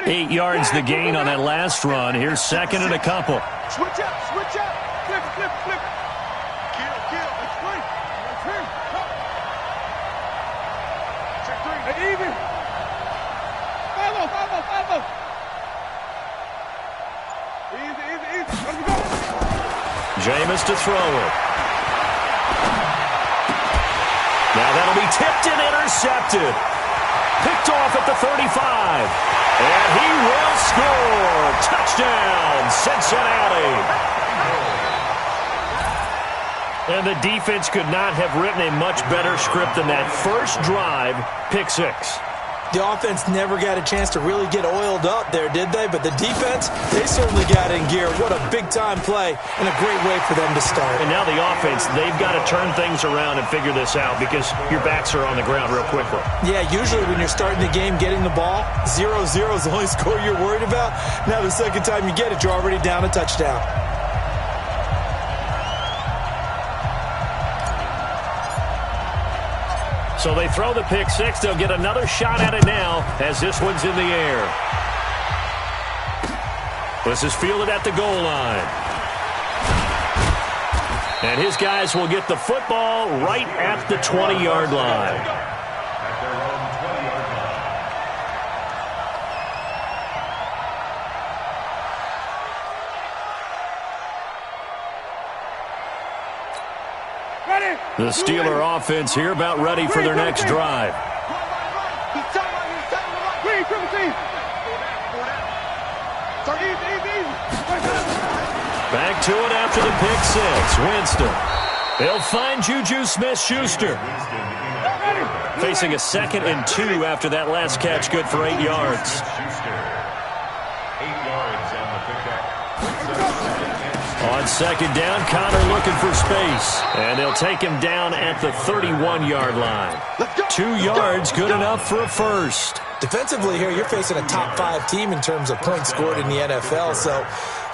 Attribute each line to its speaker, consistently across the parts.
Speaker 1: 8 yards the gain on that last run. Here's second and a couple.
Speaker 2: Switch up, switch up. Flip, flip, flip. Kill, kill. That's three. That's three. Check three. Hey, even. Follow, follow, follow. Easy, easy, easy. Let's go.
Speaker 1: Jameis to throw it. Now that'll be tipped and intercepted. Picked off at the 35. And he will score. Touchdown, Cincinnati. And the defense could not have written a much better script than that first drive, pick six.
Speaker 3: The offense never got a chance to really get oiled up there, did they? But the defense, they certainly got in gear. What a big-time play and a great way for them to start.
Speaker 1: And now the offense, they've got to turn things around and figure this out because your backs are on the ground real quickly.
Speaker 3: Yeah, usually when you're starting the game, getting the ball, 0-0 is the only score you're worried about. Now the second time you get it, you're already down a touchdown.
Speaker 1: So they throw the pick six. They'll get another shot at it now as this one's in the air. This is fielded at the goal line. And his guys will get the football right at the 20-yard line. The Steeler offense here about ready for their next drive. Back to it after the pick six. Winston. They'll find Juju Smith-Schuster. Facing a 2nd and 2 after that last catch, good for 8 yards.
Speaker 2: 8 yards on the pickup.
Speaker 1: On second down, Connor looking for space. And they'll take him down at the 31-yard line. 2 yards, good enough for a first.
Speaker 3: Defensively here, you're facing a top-5 team in terms of points scored in the NFL. So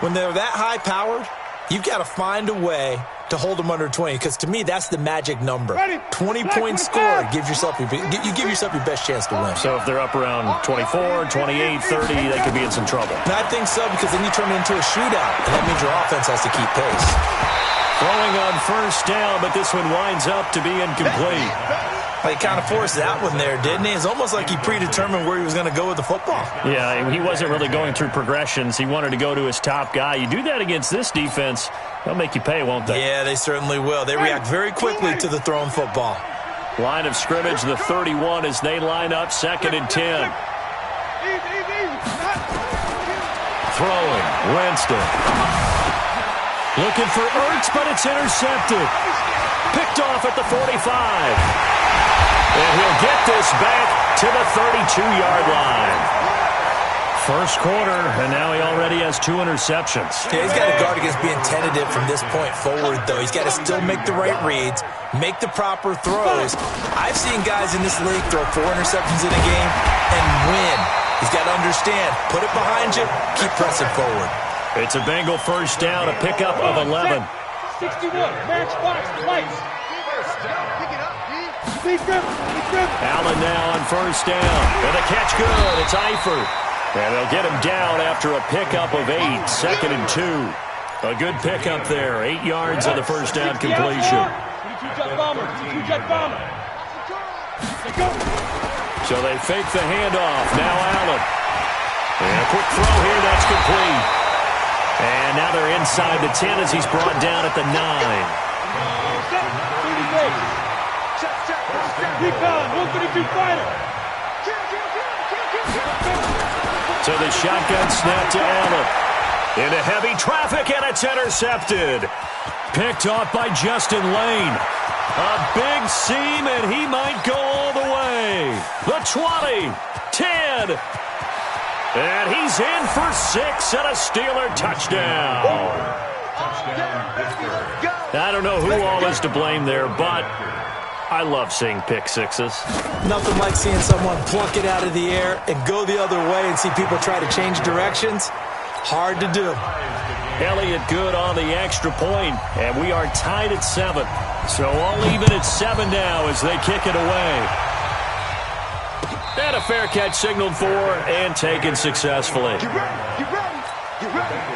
Speaker 3: when they're that high-powered, you've got to find a way to hold them under 20, because to me, that's the magic number. 20-point score gives yourself you give yourself your best chance to win.
Speaker 1: So if they're up around 24, 28, 30, they could be in some trouble.
Speaker 3: And I think so, because then you turn it into a shootout, and that means your offense has to keep pace.
Speaker 1: Throwing on first down, but this one winds up to be incomplete.
Speaker 3: He kind of forced that one there, didn't he? It's almost like he predetermined where he was going to go with the football.
Speaker 1: Yeah, he wasn't really going through progressions. He wanted to go to his top guy. You do that against this defense, they'll make you pay, won't they?
Speaker 3: Yeah, they certainly will. They react very quickly to the thrown football.
Speaker 1: Line of scrimmage, the 31 as they line up, 2nd and 10. Throwing, Winston. Looking for Ertz, but it's intercepted. Picked off at the 45. And he'll get this back to the 32-yard line. First quarter, and now he already has 2 interceptions.
Speaker 3: Yeah, he's got to guard against being tentative from this point forward, though. He's got to still make the right reads, make the proper throws. I've seen guys in this league throw 4 interceptions in a game and win. He's got to understand, put it behind you, keep pressing forward.
Speaker 1: It's a Bengal first down, a pickup of 11.
Speaker 2: 61, matchbox, lights.
Speaker 1: Allen now on first down. And the catch good. It's Eifert. And they'll get him down after a pickup of 8. 2nd and 2. A good pickup there. 8 yards on the first down completion. So they fake the handoff. Now Allen. And a quick throw here. That's complete. And now they're inside the 10 as he's brought down at the 9. So the shotgun snap to Allen. Into heavy traffic, and it's intercepted. Picked off by Justin Lane. A big seam, and he might go all the way. The 20, 10. And he's in for 6 and a Steeler touchdown. I don't know who all is to blame there, but I love seeing pick sixes.
Speaker 3: Nothing like seeing someone pluck it out of the air and go the other way and see people try to change directions. Hard to do.
Speaker 1: Elliott good on the extra point, and we are tied at 7. So all even at 7 now as they kick it away. And a fair catch signaled for and taken successfully.
Speaker 2: Get ready. Get ready. Get ready.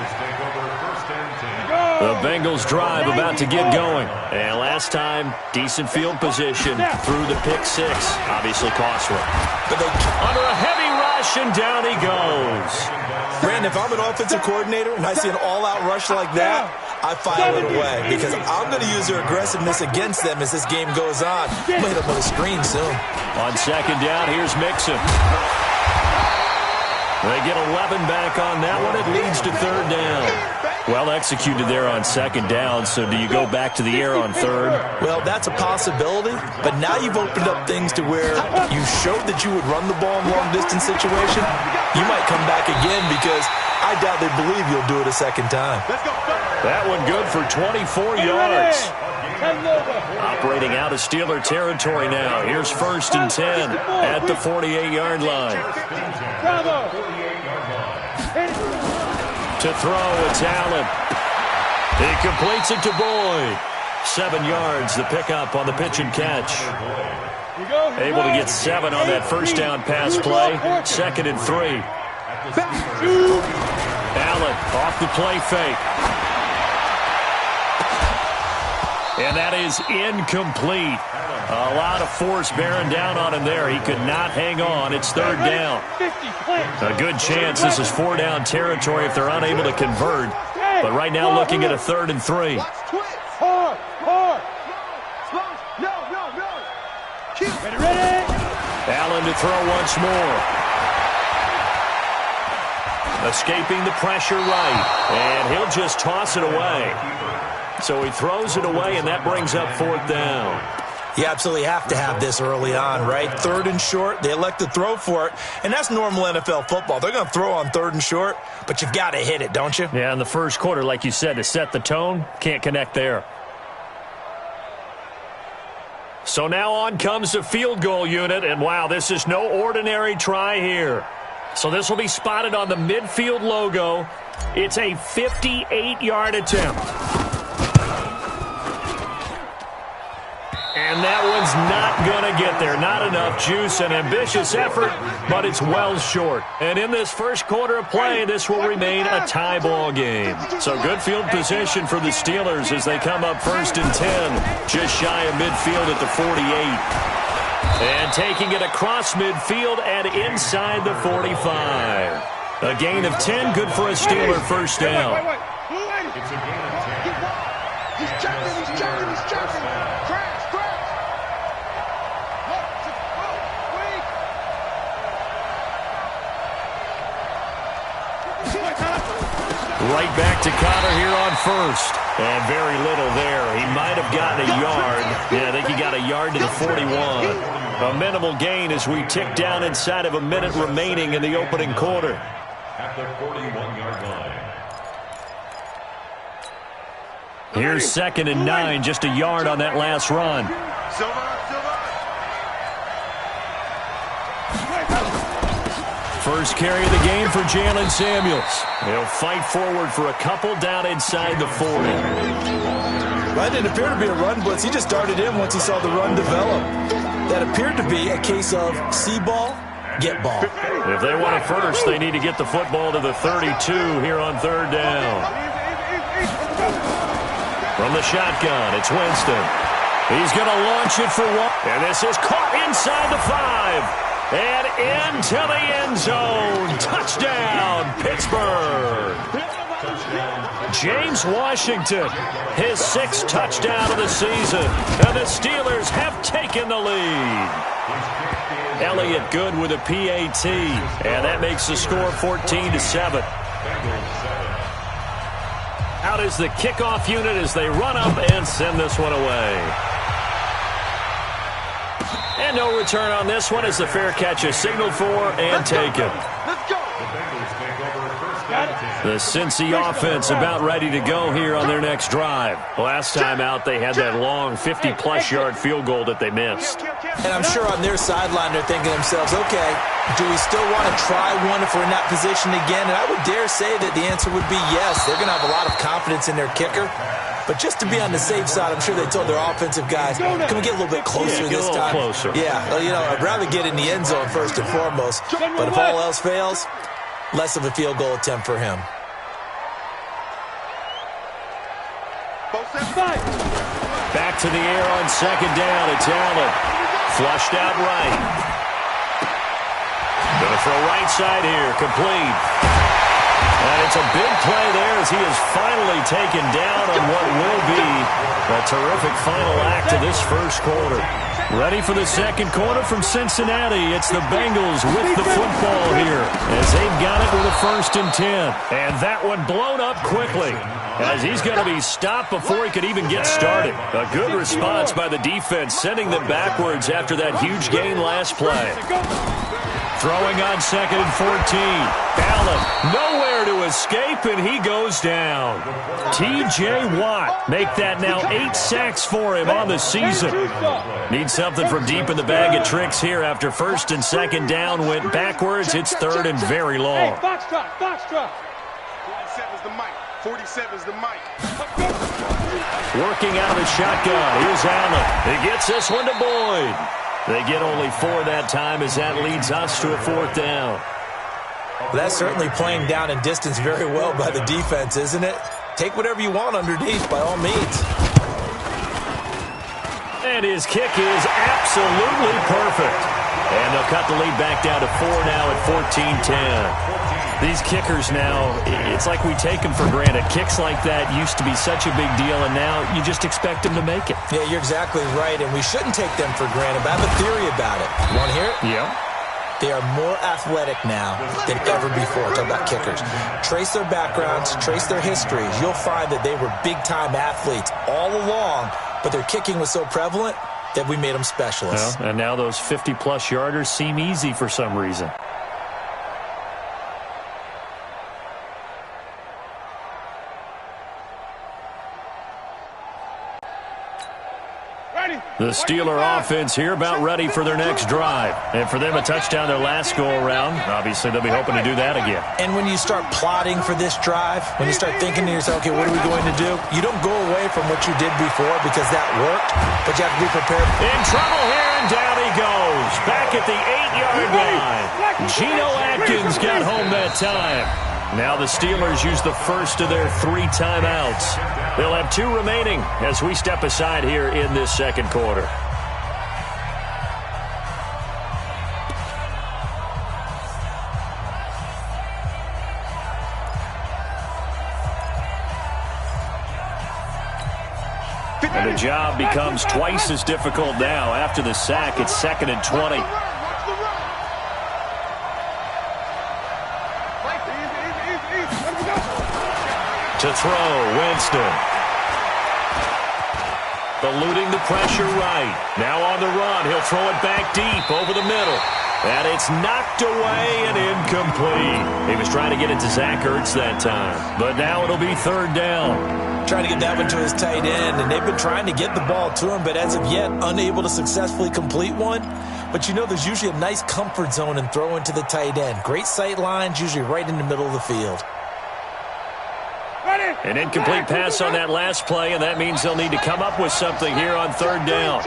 Speaker 1: The Bengals drive about to get going. And last time, decent field position through the pick six. Obviously costly.
Speaker 3: But they
Speaker 1: under a heavy rush, and down he goes.
Speaker 3: Brandon, if I'm an offensive coordinator and I see an all-out rush like that, I file it away because I'm going to use their aggressiveness against them as this game goes on. I'm going to hit them with a screen soon.
Speaker 1: On second down, here's Mixon. They get 11 back on that one. It leads to third down. Well executed there on second down, so do you go back to the air on third?
Speaker 3: Well, that's a possibility, but now you've opened up things to where you showed that you would run the ball in long-distance situation. You might come back again because I doubt they believe you'll do it a second time.
Speaker 1: That one good for 24 yards. Operating out of Steeler territory now. Here's first and 10 at the 48-yard line. To throw, it's Allen. He completes it to Boyd. 7 yards, the pickup on the pitch and catch. Able to get 7 on that first down pass play. Second and 3. Allen off the play fake. And that is incomplete. A lot of force bearing down on him there. He could not hang on. It's third down. A good chance this is 4-down territory if they're unable to convert. But right now looking at a 3rd and 3. Allen to throw once more. Escaping the pressure right. And he'll just toss it away. So he throws it away, and that brings up 4th down.
Speaker 3: You absolutely have to have this early on, right? 3rd and short, they elect to throw for it, and that's normal NFL football. They're going to throw on 3rd and short, but you've got to hit it, don't you?
Speaker 1: Yeah, in the first quarter, like you said, to set the tone, can't connect there. So now on comes the field goal unit, and wow, this is no ordinary try here. So this will be spotted on the midfield logo. It's a 58-yard attempt. And that one's not going to get there. Not enough juice, an ambitious effort, but it's well short. And in this first quarter of play, this will remain a tie ball game. So good field position for the Steelers as they come up first and 10, just shy of midfield at the 48. And taking it across midfield and inside the 45. A gain of 10, good for a Steeler first down.
Speaker 2: It's a gain of 10. He's checking. Crash.
Speaker 1: Right back to Connor here on first. And very little there. He might have gotten a yard. Yeah, I think he got a yard to the 41. A minimal gain as we tick down inside of a minute remaining in the opening quarter.
Speaker 4: At the 41-yard line.
Speaker 1: Here's 2nd and 9, just a yard on that last run. First carry of the game for Jalen Samuels. He'll fight forward for a couple down inside the 40.
Speaker 3: That didn't appear to be a run blitz. He just darted in once he saw the run develop. That appeared to be a case of see ball, get ball.
Speaker 1: If they want it first, they need to get the football to the 32 here on third down. From the shotgun, it's Winston. He's going to launch it for one. And this is caught inside the 5. And into the end zone. Touchdown, Pittsburgh. James Washington, his 6th touchdown of the season. And the Steelers have taken the lead. Elliott good with a PAT. And that makes the score 14-7. Out is the kickoff unit as they run up and send this one away. And no return on this one as the fair catch is signaled for and taken.
Speaker 2: Let's go.
Speaker 1: The Cincy offense about ready to go here on their next drive. Last time out, they had that long 50-plus yard field goal that they missed.
Speaker 3: And I'm sure on their sideline they're thinking to themselves, okay, do we still want to try one if we're in that position again? And I would dare say that the answer would be yes. They're going to have a lot of confidence in their kicker. But just to be on the safe side, I'm sure they told their offensive guys, can we get a little bit closer this time?
Speaker 1: Closer.
Speaker 3: Yeah, well, I'd rather get in the end zone first and foremost. But if all else fails, less of a field goal attempt for him.
Speaker 1: Back to the air on second down. It's Allen. Flushed out right. Going to throw right side here. Complete. And it's a big play there as he is finally taken down on what will be a terrific final act of this first quarter. Ready for the second quarter from Cincinnati. It's the Bengals with the football here as they've got it with a 1st and 10. And that one blown up quickly as he's going to be stopped before he could even get started. A good response by the defense, sending them backwards after that huge gain last play. Throwing on 2nd and 14. Allen nowhere to escape, and he goes down. T.J. Watt make that now 8 sacks for him on the season. Needs something from deep in the bag of tricks here after 1st and 2nd down went backwards. It's 3rd and very long.
Speaker 2: Foxtrot. 47's the mic. 47's the mic.
Speaker 1: Working out of the shotgun. Here's Allen. He gets this one to Boyd. They get only 4 that time as that leads us to a 4th down.
Speaker 3: Well, that's certainly playing down and distance very well by the defense, isn't it? Take whatever you want underneath, by all means.
Speaker 1: And his kick is absolutely perfect. And they'll cut the lead back down to 4 now at 14-10. These kickers now, it's like we take them for granted. Kicks like that used to be such a big deal, and now you just expect them to make it.
Speaker 3: Yeah, you're exactly right, and we shouldn't take them for granted. But I have a theory about it. You want to hear it?
Speaker 1: Yeah.
Speaker 3: They are more athletic now than ever before. Talk about kickers. Trace their backgrounds, trace their histories. You'll find that they were big-time athletes all along, but their kicking was so prevalent that we made them specialists.
Speaker 1: Well, and now those 50-plus yarders seem easy for some reason. The Steeler offense here about ready for their next drive. And for them, a touchdown their last go-around. Obviously, they'll be hoping to do that again.
Speaker 3: And when you start plotting for this drive, when you start thinking to yourself, okay, what are we going to do? You don't go away from what you did before because that worked, but you have to be prepared.
Speaker 1: In trouble here, and down he goes. Back at the 8-yard line. Geno Atkins got home that time. Now the Steelers use the first of their 3 timeouts. They'll have 2 remaining as we step aside here in this second quarter. And the job becomes twice as difficult now. After the sack, it's 2nd and 20. To throw, Winston. Eluding the pressure right. Now on the run, he'll throw it back deep over the middle. And it's knocked away and incomplete. He was trying to get it to Zach Ertz that time. But now it'll be 3rd down.
Speaker 3: Trying to get that one to his tight end, and they've been trying to get the ball to him, but as of yet, unable to successfully complete one. But there's usually a nice comfort zone in throwing to the tight end. Great sight lines, usually right in the middle of the field.
Speaker 1: An incomplete pass on that last play, and that means they'll need to come up with something here on 3rd down.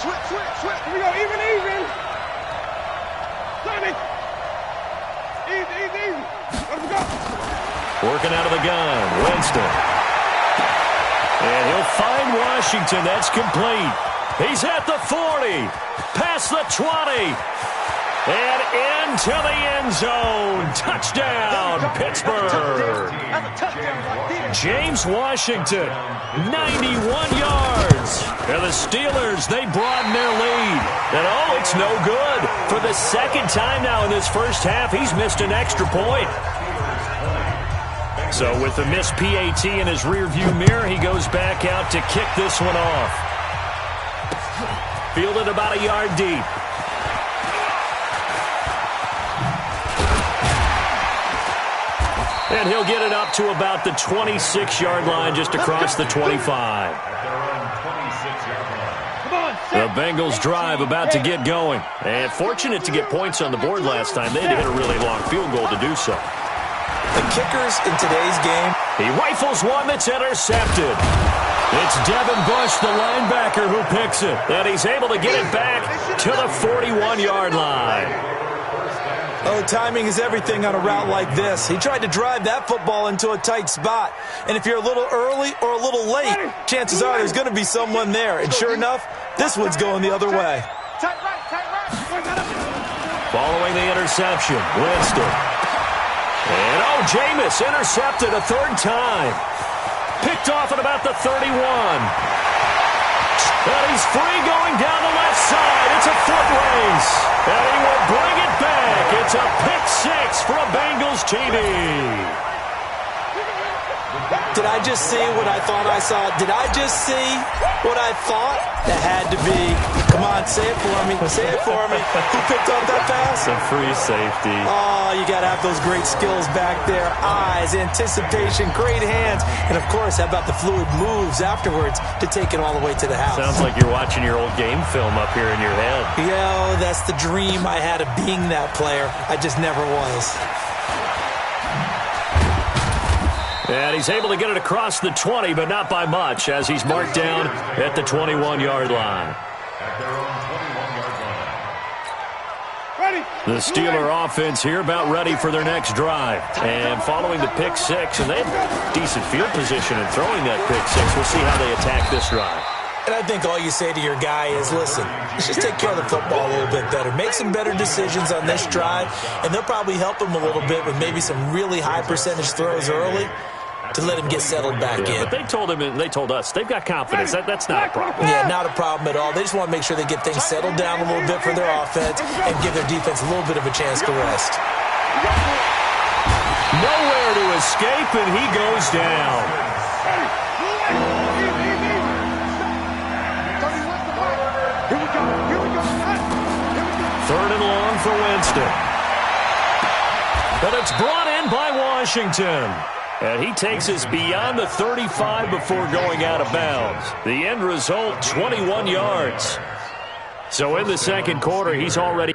Speaker 2: Switch. Here we go. Even. Easy. Let's go.
Speaker 1: Working out of the gun, Winston. And he'll find Washington. That's complete. He's at the 40. Past the 20. And into the end zone. Touchdown, Pittsburgh. James Washington, 91 yards. And the Steelers, they broaden their lead. And, it's no good. For the 2nd time now in this first half, he's missed an extra point. So with the missed PAT in his rearview mirror, he goes back out to kick this one off. Fielded about a yard deep. And he'll get it up to about the 26-yard line just across the 25. The Bengals drive about to get going. And fortunate to get points on the board last time. They had to hit a really long field goal to do so.
Speaker 3: The kickers in today's game.
Speaker 1: He rifles one that's intercepted. It's Devin Bush, the linebacker, who picks it. And he's able to get it back to the 41-yard line.
Speaker 3: Oh, timing is everything on a route like this. He tried to drive that football into a tight spot. And if you're a little early or a little late, chances are there's going to be someone there. And sure enough, this one's going the other way.
Speaker 1: Following the interception, Winston. And, oh, Jameis intercepted a third time. Picked off at about the 31. And he's free going down the left side. It's a foot race. And he will bring it back. It's a pick six for a Bengals TD.
Speaker 3: Did I just see what I thought I saw? Did I just see what I thought? That had to be. Come on, say it for me. Say it for me. Who picked up that pass?
Speaker 1: It's a free safety.
Speaker 3: Oh, you got to have those great skills back there. Eyes, anticipation, great hands. And, of course, how about the fluid moves afterwards to take it all the way to the house?
Speaker 1: Sounds like you're watching your old game film up here in your head.
Speaker 3: Yo, that's the dream I had of being that player. I just never was.
Speaker 1: And he's able to get it across the 20, but not by much, as he's marked down at the 21-yard line. The Steeler offense here about ready for their next drive. And following the pick six, and they have decent field position in throwing that pick six. We'll see how they attack this drive.
Speaker 3: And I think all you say to your guy is, listen, let's just take care of the football a little bit better. Make some better decisions on this drive, and they'll probably help him a little bit with maybe some really high percentage throws early to let him get settled back in.
Speaker 1: But they told him, and they told us, they've got confidence. That's not a problem.
Speaker 3: Yeah, not a problem at all. They just want to make sure they get things settled down a little bit for their offense and give their defense a little bit of a chance to rest.
Speaker 1: Nowhere to escape, and he goes down. Third and long for Winston. But it's brought in by Washington. And he takes us beyond the 35 before going out of bounds. The end result, 21 yards. So in the second quarter, he's already...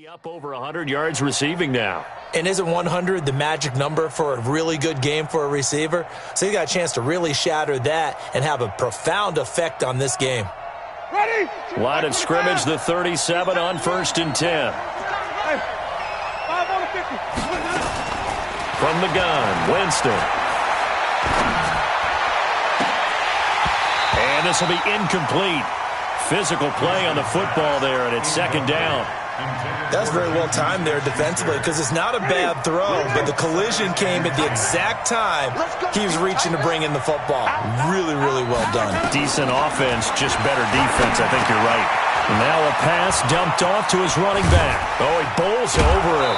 Speaker 1: up over 100 yards receiving now.
Speaker 3: And isn't 100 the magic number for a really good game for a receiver? So you got a chance to really shatter that and have a profound effect on this game.
Speaker 2: Ready?
Speaker 1: Line of scrimmage, the 37 on 1st and 10.
Speaker 2: Hey, 5 on the 50.
Speaker 1: From the gun, Winston. And this will be incomplete. Physical play on the football there, and it's second down.
Speaker 3: That's very well timed there defensively because it's not a bad throw, but the collision came at the exact time he was reaching to bring in the football. Really, really well done.
Speaker 1: Decent offense, just better defense. I think you're right. Now a pass dumped off to his running back. Oh, he bowls over him.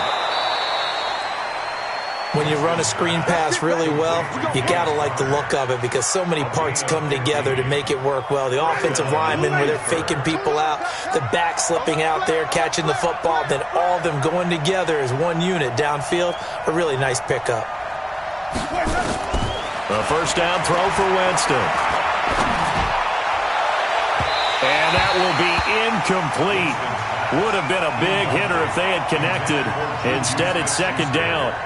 Speaker 3: When you run a screen pass really well, you got to like the look of it because so many parts come together to make it work well. The offensive linemen, where they're faking people out, the back slipping out there, catching the football, then all of them going together as one unit downfield. A really nice pickup.
Speaker 1: A first down throw for Winston. And that will be incomplete. Would have been a big hitter if they had connected. Instead, it's second down.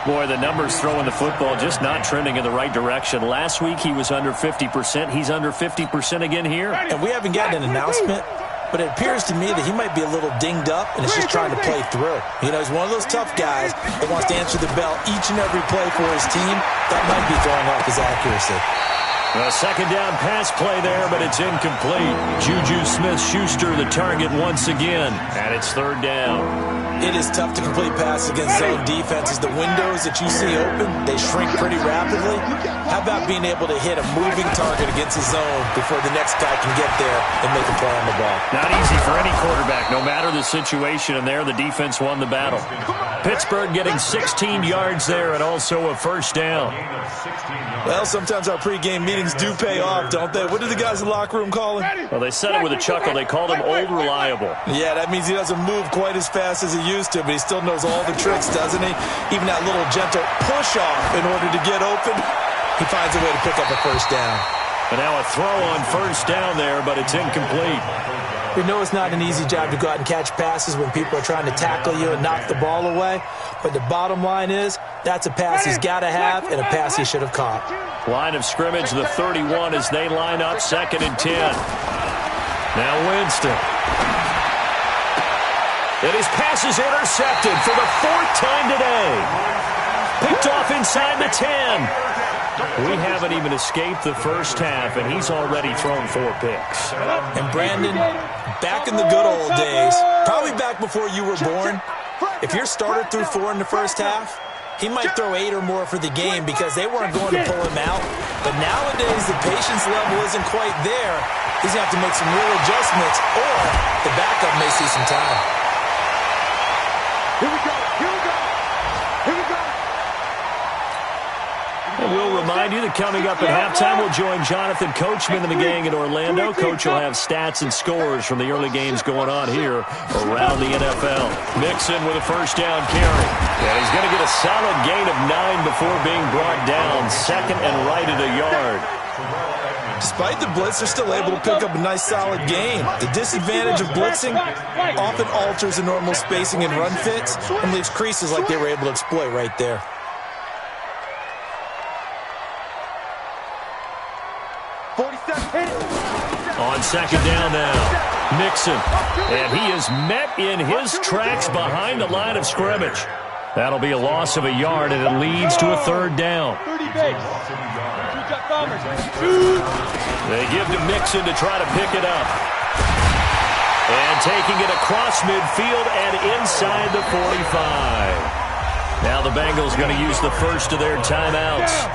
Speaker 1: Boy, the numbers throwing the football just not trending in the right direction. Last week, he was under 50%. He's under 50% again here.
Speaker 3: And we haven't gotten an announcement, but it appears to me that he might be a little dinged up and is just trying to play through. You know, he's one of those tough guys that wants to answer the bell each and every play for his team. That might be throwing off his accuracy.
Speaker 1: A second down pass play there, but it's incomplete. Juju Smith-Schuster the target once again, and it's third down.
Speaker 3: It is tough to complete passes against zone defenses. The windows that you see open, they shrink pretty rapidly. How about being able to hit a moving target against a zone before the next guy can get there and make a play on the ball?
Speaker 1: Not easy for any quarterback, no matter the situation, and there the defense won the battle. Pittsburgh getting 16 yards there and also a first down.
Speaker 3: Well, sometimes our pregame meetings trainings do pay off, don't they? What do the guys in the locker room call him?
Speaker 1: Well, they said it with a chuckle. They called him Old Reliable.
Speaker 3: Yeah, that means he doesn't move quite as fast as he used to, but he still knows all the tricks, doesn't he? Even that little gentle push-off in order to get open. He finds a way to pick up a first down.
Speaker 1: And now a throw on first down there, but it's incomplete.
Speaker 3: We know it's not an easy job to go out and catch passes when people are trying to tackle you and knock the ball away. But the bottom line is, that's a pass he's got to have and a pass he should have caught.
Speaker 1: Line of scrimmage, the 31 as they line up, 2nd and 10. Now Winston. And his pass is intercepted for the 4th time today. Picked off inside the 10. We haven't even escaped the first half, and he's already thrown 4 picks.
Speaker 3: And Brandon, back in the good old days, probably back before you were born, if your starter threw 4 in the first half, he might throw 8 or more for the game because they weren't going to pull him out. But nowadays, the patience level isn't quite there. He's going to have to make some real adjustments, or the backup may see some time.
Speaker 2: Here we go. Here we go. Here we go.
Speaker 1: And we'll remind you that coming up at halftime, we'll join Jonathan Coachman and the gang in Orlando. Coach will have stats and scores from the early games going on here around the NFL. Mixon with a first down carry. And he's going to get a solid gain of 9 before being brought down. 2nd and right at a yard.
Speaker 3: Despite the blitz, they're still able to pick up a nice solid gain. The disadvantage of blitzing often alters the normal spacing and run fits and leaves creases like they were able to exploit right there.
Speaker 1: On 2nd down now, Mixon. And he is met in his tracks behind the line of scrimmage. That'll be a loss of a yard, and it leads to a 3rd down. They give to Mixon to try to pick it up. And taking it across midfield and inside the 45. Now the Bengals going to use the first of their timeouts,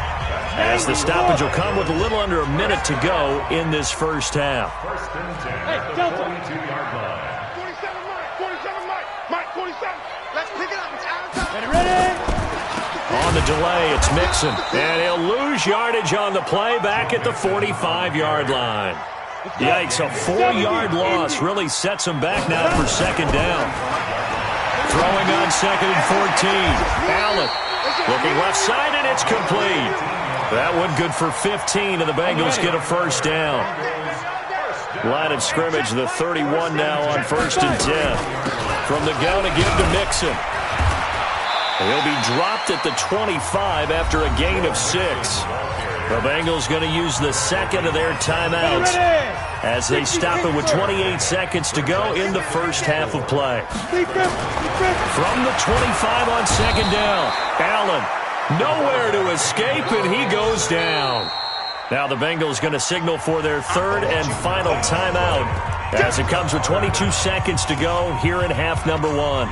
Speaker 1: as the stoppage will come with a little under a minute to go in this first half.
Speaker 2: Hey, Delta. 47 Mike, 47. Let's pick it up. It's out of time. Ready?
Speaker 1: On the delay, it's Mixon. And he'll lose yardage on the play back at the 45-yard line. Yikes, a 4-yard loss really sets him back now for 2nd down. Throwing on 2nd and 14. Allen looking left side, and it's complete. That one good for 15, and the Bengals get a first down. Line of scrimmage, the 31 now on 1st and 10. From the gun to give to Mixon. He'll be dropped at the 25 after a gain of 6. The Bengals going to use the 2nd of their timeouts as they stop it with 28 seconds to go in the first half of play. From the 25 on 2nd down, Allen nowhere to escape, and he goes down. Now the Bengals going to signal for their 3rd and final timeout as it comes with 22 seconds to go here in half number 1.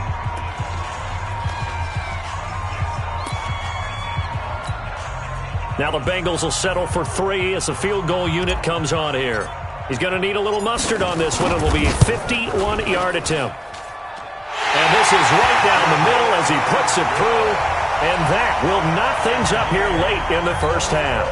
Speaker 1: Now the Bengals will settle for 3 as the field goal unit comes on here. He's going to need a little mustard on this one. It will be a 51-yard attempt. And this is right down the middle as he puts it through. And that will knock things up here late in the first half.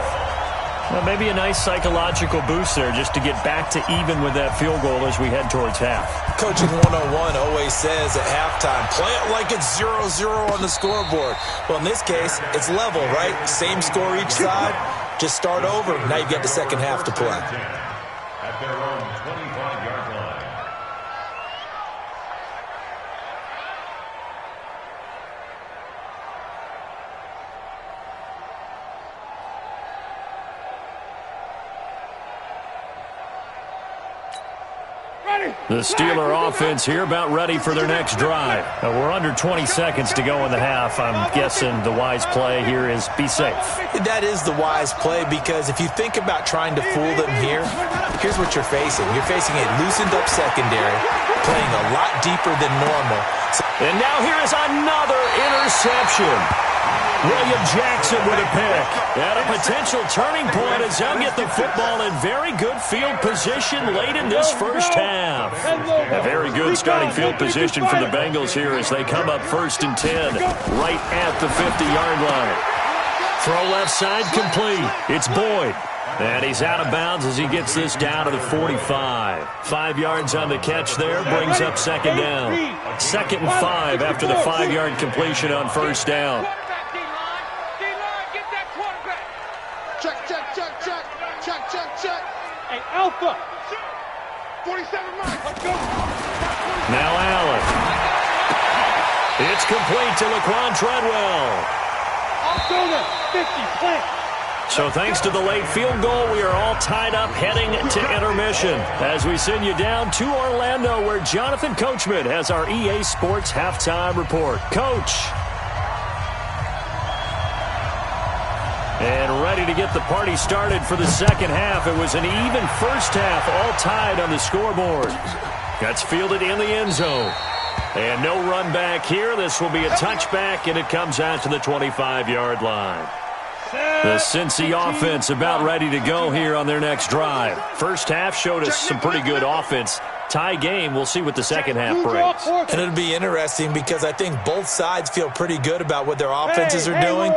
Speaker 1: Well, maybe a nice psychological boost there just to get back to even with that field goal as we head towards half.
Speaker 3: Coaching 101 always says at halftime, play it like it's 0-0 on the scoreboard. Well, in this case, it's level, right? Same score each side. Just start over. Now you've got the second half to play.
Speaker 4: At their own 25-yard line.
Speaker 1: The Steeler offense here about ready for their next drive. We're under 20 seconds to go in the half. I'm guessing the wise play here is be safe.
Speaker 3: That is the wise play, because if you think about trying to fool them here, here's what you're facing. You're facing a loosened up secondary, playing a lot deeper than normal.
Speaker 1: And now here is another interception. William Jackson with a pick. And a potential turning point as they'll get the football in very good field position late in this first half. A very good starting field position for the Bengals here as they come up 1st and 10 right at the 50-yard line. Throw left side complete. It's Boyd. And he's out of bounds as he gets this down to the 45. 5 yards on the catch there, brings up second down. 2nd and 5 after the 5-yard completion on first down.
Speaker 2: Check. Hey, Alpha. 47 miles. Let's go.
Speaker 1: Now Allen. It's complete to Laquan Treadwell.
Speaker 2: Altoona, 50, plant.
Speaker 1: So thanks to the late field goal, we are all tied up heading to intermission as we send you down to Orlando where Jonathan Coachman has our EA Sports halftime report. Coach. And ready to get the party started for the second half. It was an even first half, all tied on the scoreboard. That's fielded in the end zone. And no run back here. This will be a touchback, and it comes out to the 25-yard line. The Cincy offense about ready to go here on their next drive. First half showed us some pretty good offense. Tie game, we'll see what the second half brings.
Speaker 3: And it'll be interesting because I think both sides feel pretty good about what their offenses are doing.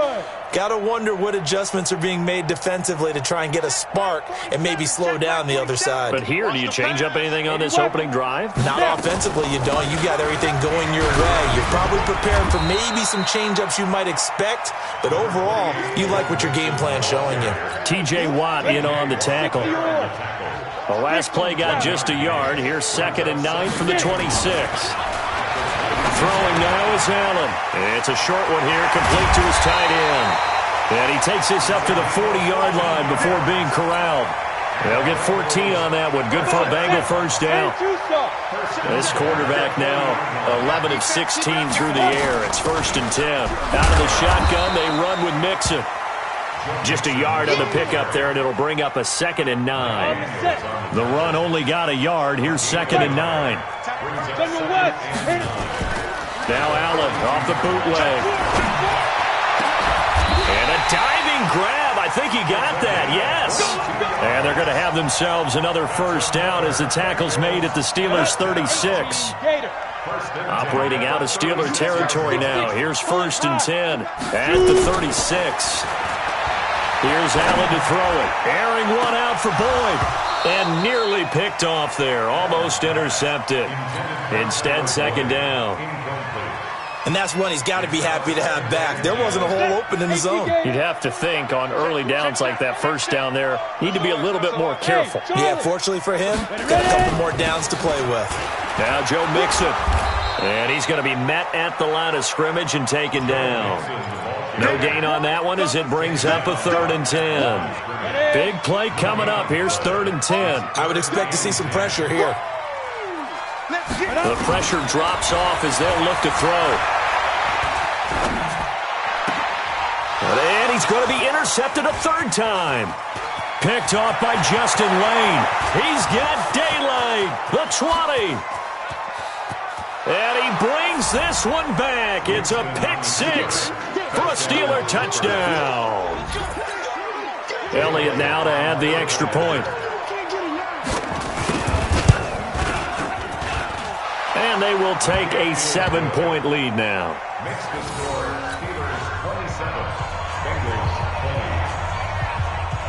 Speaker 3: Got to wonder what adjustments are being made defensively to try and get a spark and maybe slow down the other side.
Speaker 1: But here, do you change up anything on this opening drive?
Speaker 3: Not offensively, you don't. You got everything going your way. You're probably prepared for maybe some change-ups you might expect, but overall, you like what your game plan's showing you.
Speaker 1: T.J. Watt in on the tackle. The last play got just a yard. Here's 2nd and 9 from the 26. Throwing now is Allen. It's a short one here, complete to his tight end. And he takes this up to the 40-yard line before being corralled. They'll get 14 on that one. Good for a Bengal first down. This quarterback now 11 of 16 through the air. It's 1st and 10. Out of the shotgun, they run with Mixon. Just a yard on the pickup there, and it'll bring up a 2nd and 9. The run only got a yard. Here's 2nd and 9. Now Allen off the bootleg. And a diving grab. I think he got that, yes. And they're going to have themselves another first down as the tackle's made at the Steelers' 36. Operating out of Steeler territory now. Here's 1st and 10 at the 36. Here's Allen to throw it. Airing one out for Boyd. And nearly picked off there. Almost intercepted. Instead, 2nd down.
Speaker 3: And that's one he's got to be happy to have back. There wasn't a hole open in the zone.
Speaker 1: You'd have to think on early downs like that first down there, need to be a little bit more careful.
Speaker 3: Yeah, fortunately for him, got a couple more downs to play with.
Speaker 1: Now Joe Mixon. And he's going to be met at the line of scrimmage and taken down. No gain on that one as it brings up a 3rd and 10. Big play coming up. Here's 3rd and 10.
Speaker 3: I would expect to see some pressure here.
Speaker 1: The pressure drops off as they'll look to throw. And he's going to be intercepted a 3rd time. Picked off by Justin Lane. He's got daylight. The 20. And he brings this one back. It's a pick 6 for a Steeler touchdown. Elliott now to add the extra point. And they will take a 7-point lead now.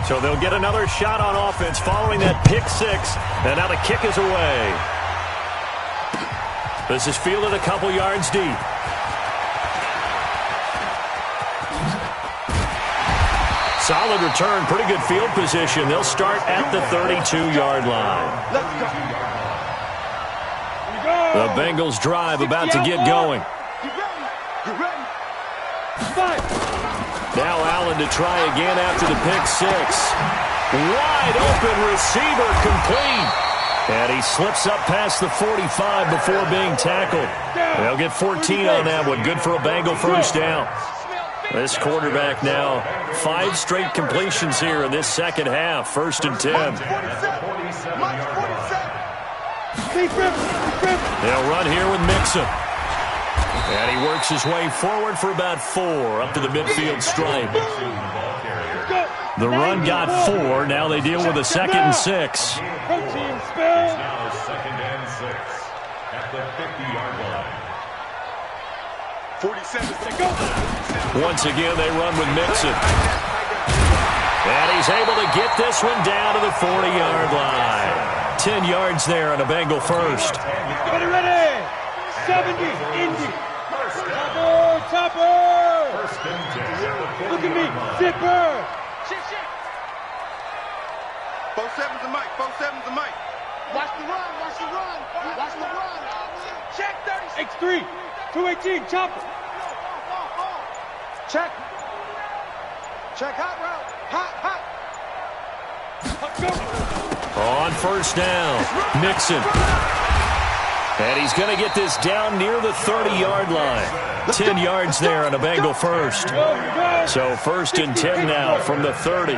Speaker 1: So they'll get another shot on offense following that pick 6. And now the kick is away. This is fielded a couple yards deep. Solid return, pretty good field position. They'll start at the 32-yard line. The Bengals drive about to get going. Now Allen to try again after the pick 6. Wide open receiver complete. And he slips up past the 45 before being tackled. They'll get 14 on that one. Good for a Bengal first down. This quarterback now 5 straight completions here in this second half. 1st and 10. They'll run here with Mixon. And he works his way forward for about 4 up to the midfield stripe. The run got 4. Now they deal with a 2nd and 6.
Speaker 4: Now 2nd and 6 at the 50-yard line.
Speaker 2: 47 to go.
Speaker 1: Once again, they run with Mixon. And he's able to get this one down to the 40-yard line. 10 yards there on a Bengal first.
Speaker 2: Ready, ready. 70, Indy. Chopper. Look at me, zipper. Shit. 4-7's the mic, 4-7's the mic. Watch the run. Check 30. X3, 218, chopper. Check hot route. Hot.
Speaker 1: On first down, Mixon. And he's going to get this down near the 30-yard line. 10 yards there on a Bengal first. So first and 10 now from the 30.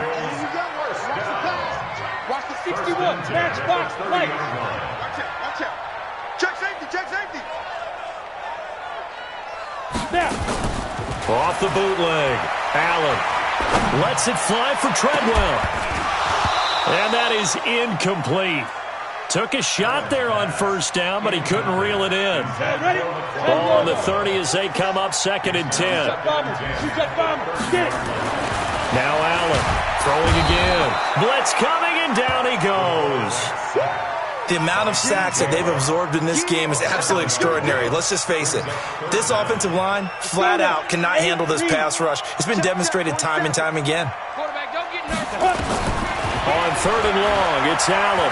Speaker 2: Watch the 61, matchbox, light. Watch out. Check safety. Snap.
Speaker 1: Off the bootleg, Allen lets it fly for Treadwell. And that is incomplete. Took a shot there on first down, but he couldn't reel it in. Ball on the 30 as they come up second and 10. Now Allen throwing again. Blitz coming, and down he goes.
Speaker 3: The amount of sacks that they've absorbed in this game is absolutely extraordinary. Let's just face it. This offensive line, flat out, cannot handle this pass rush. It's been demonstrated time and time again.
Speaker 2: Quarterback, don't get nervous.
Speaker 1: On third and long, it's Allen.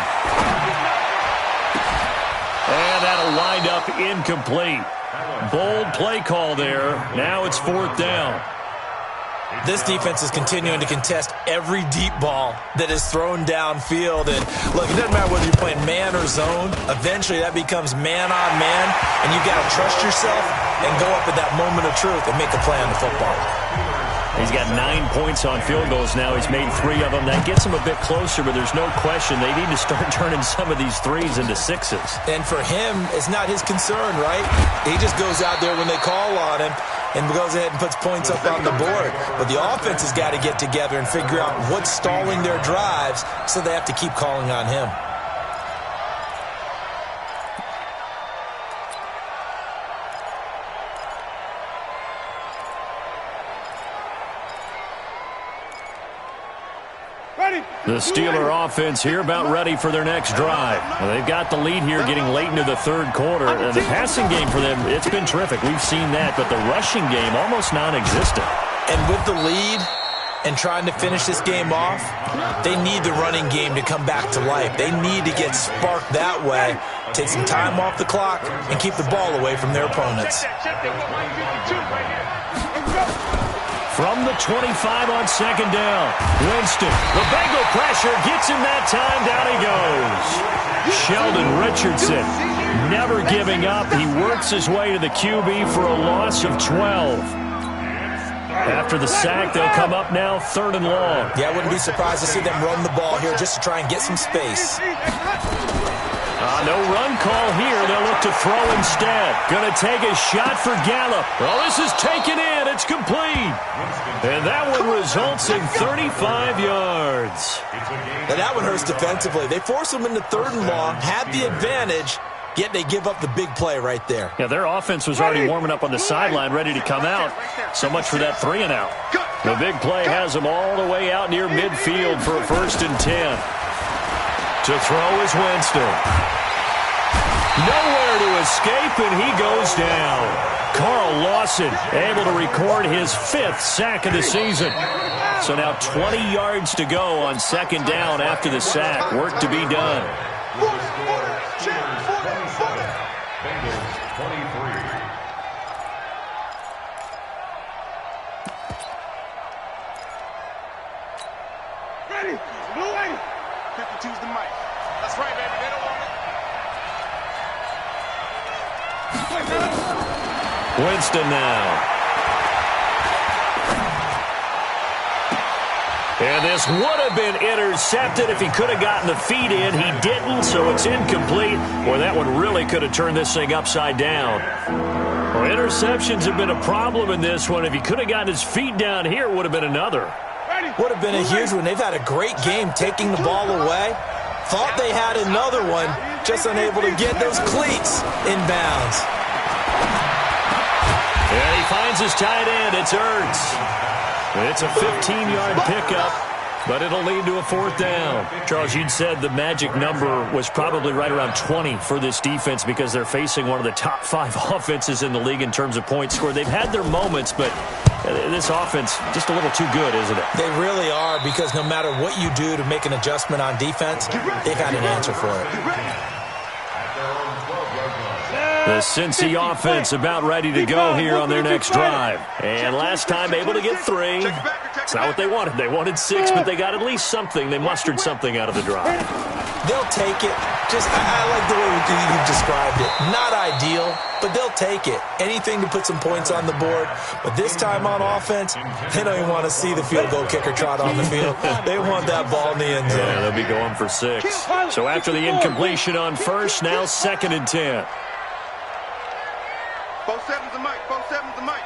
Speaker 1: And that'll wind up incomplete. Bold play call there. Now it's fourth down.
Speaker 3: This defense is continuing to contest every deep ball that is thrown downfield. And look, it doesn't matter whether you're playing man or zone. Eventually that becomes man on man, and you've got to trust yourself and go up at that moment of truth and make a play on the football.
Speaker 1: He's got 9 points on field goals now. He's made 3 of them. That gets him a bit closer, but there's no question they need to start turning some of these threes into sixes.
Speaker 3: And for him, it's not his concern, right? He just goes out there when they call on him and goes ahead and puts points up on the board. But the offense has got to get together and figure out what's stalling their drives, so they have to keep calling on him.
Speaker 1: The Steeler offense here about ready for their next drive. Well, they've got the lead here getting late into the third quarter. And the passing game for them, it's been terrific. We've seen that, but the rushing game almost non-existent.
Speaker 3: And with the lead and trying to finish this game off, they need the running game to come back to life. They need to get sparked that way, take some time off the clock, and keep the ball away from their opponents.
Speaker 1: From the 25 on second down, Winston, the Bengal pressure gets him that time, down he goes. Sheldon Richardson, never giving up. He works his way to the QB for a loss of 12. After the sack, they'll come up now third and long.
Speaker 3: Yeah, I wouldn't be surprised to see them run the ball here just to try and get some space.
Speaker 1: No run call here. They'll look to throw instead. Going to take a shot for Gallup. Well, this is taken in. It's complete. And that one results in 35 yards.
Speaker 3: Now that one hurts defensively. They force them into third and long, have the advantage, yet they give up the big play right there.
Speaker 1: Yeah, their offense was already warming up on the sideline, ready to come out. So much for that 3 and out. The big play has them all the way out near midfield for a first and 10. To throw is Winston. Nowhere to escape, and he goes down. Carl Lawson able to record his 5th sack of the season. So now 20 yards to go on second down after the sack. Work to be done.
Speaker 2: Ready, blue 80. 52's the mic. That's right, baby. They don't want it.
Speaker 1: Winston now. And this would have been intercepted if he could have gotten the feet in. He didn't, so it's incomplete. Boy, that one really could have turned this thing upside down. Well, interceptions have been a problem in this one. If he could have gotten his feet down here, it would have been another.
Speaker 3: Would have been a huge one. They've had a great game taking the ball away. Thought they had another one, just unable to get those cleats inbounds.
Speaker 1: And he finds his tight end. It's Ertz. It's a 15-yard pickup. But it'll lead to a fourth down. Charles, you'd said the magic number was probably right around 20 for this defense because they're facing one of the top 5 offenses in the league in terms of points scored. They've had their moments, but this offense just a little too good, isn't it?
Speaker 3: They really are, because no matter what you do to make an adjustment on defense, they've got an answer for it.
Speaker 1: The Cincy offense about ready to go here on their next drive. And last time able to get 3. It's not what they wanted. They wanted 6, but they got at least something. They mustered something out of the drive.
Speaker 3: They'll take it. I like the way you described it. Not ideal, but they'll take it. Anything to put some points on the board. But this time on offense, they don't even want to see the field goal kicker trot on the field. They want that ball in the end zone.
Speaker 1: Yeah, they'll be going for 6. So after the incompletion on first, now 2nd and 10.
Speaker 2: 4-7's the mic. 4-7's the mic.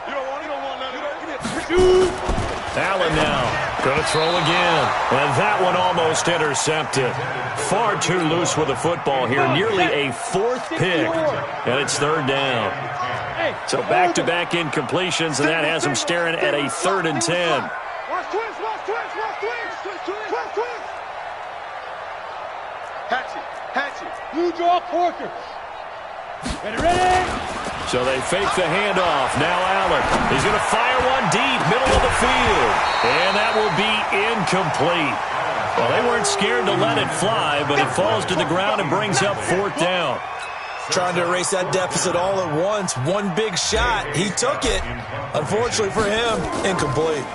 Speaker 2: You don't want none.
Speaker 1: Allen now going to throw again. And that one almost intercepted. Far too loose with the football here. Nearly a 4th pick. And it's 3rd down. So back-to-back incompletions, and that has them staring at a 3rd and 10.
Speaker 2: Watch twins. Hatchet. You draw Porker. Ready.
Speaker 1: So they fake the handoff. Now Allen. He's going to fire one deep, middle of the field. And that will be incomplete. Well, they weren't scared to let it fly, but it falls to the ground and brings up 4th down.
Speaker 3: Trying to erase that deficit all at once. One big shot. He took it. Unfortunately for him, incomplete.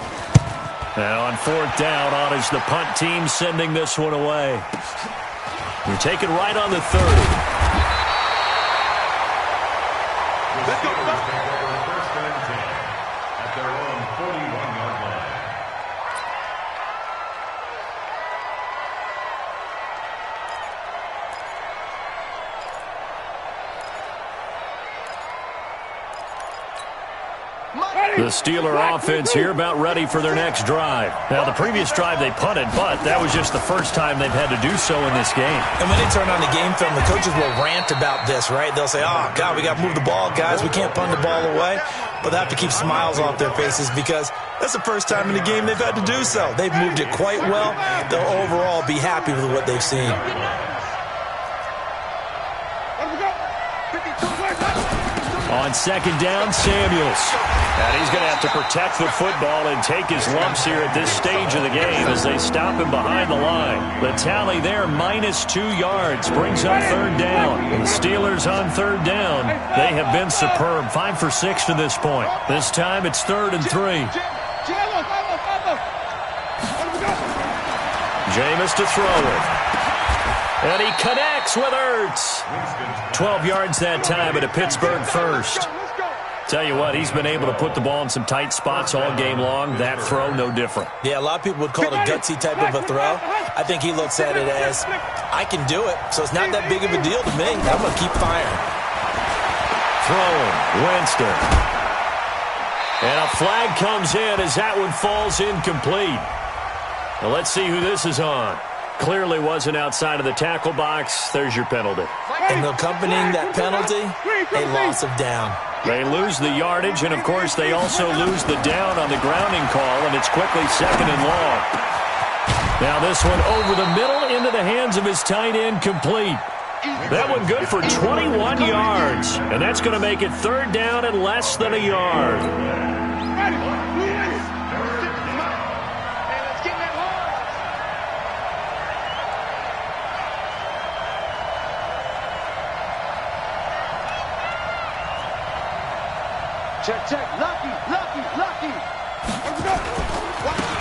Speaker 1: Now on 4th down, on is the punt team sending this one away. You take it right on the 30.
Speaker 2: Let's go.
Speaker 4: First and 10 at their own 41-yard line.
Speaker 1: The Steeler offense here about ready for their next drive. Now, the previous drive they punted, but that was just the first time they've had to do so in this game.
Speaker 3: And when they turn on the game film, the coaches will rant about this, right? They'll say, oh, God, we got to move the ball, guys. We can't punt the ball away. But they have to keep smiles off their faces because that's the first time in the game they've had to do so. They've moved it quite well. They'll overall be happy with what they've seen.
Speaker 1: On 2nd down, Samuels. And he's going to have to protect the football and take his lumps here at this stage of the game as they stop him behind the line. The tally there, -2 yards, brings up 3rd down. And the Steelers on 3rd down, they have been superb. 5 for 6 to this point. This time it's 3rd and 3. Jameis to throw it. And he connects with Ertz. 12 yards that time at a Pittsburgh first. Tell you what, he's been able to put the ball in some tight spots all game long. That throw, no different.
Speaker 3: Yeah, a lot of people would call it a gutsy type of a throw. I think he looks at it as, I can do it, so it's not that big of a deal to me. I'm going to keep firing.
Speaker 1: Throwing, Winston. And a flag comes in as that one falls incomplete. Now let's see who this is on. Clearly wasn't outside of the tackle box. There's your penalty.
Speaker 3: And accompanying that penalty, a loss of down.
Speaker 1: They lose the yardage, and, of course, they also lose the down on the grounding call, and it's quickly 2nd and long. Now this one over the middle into the hands of his tight end, complete. That one good for 21 yards, and that's going to make it 3rd down and less than a yard.
Speaker 2: Check. Lucky.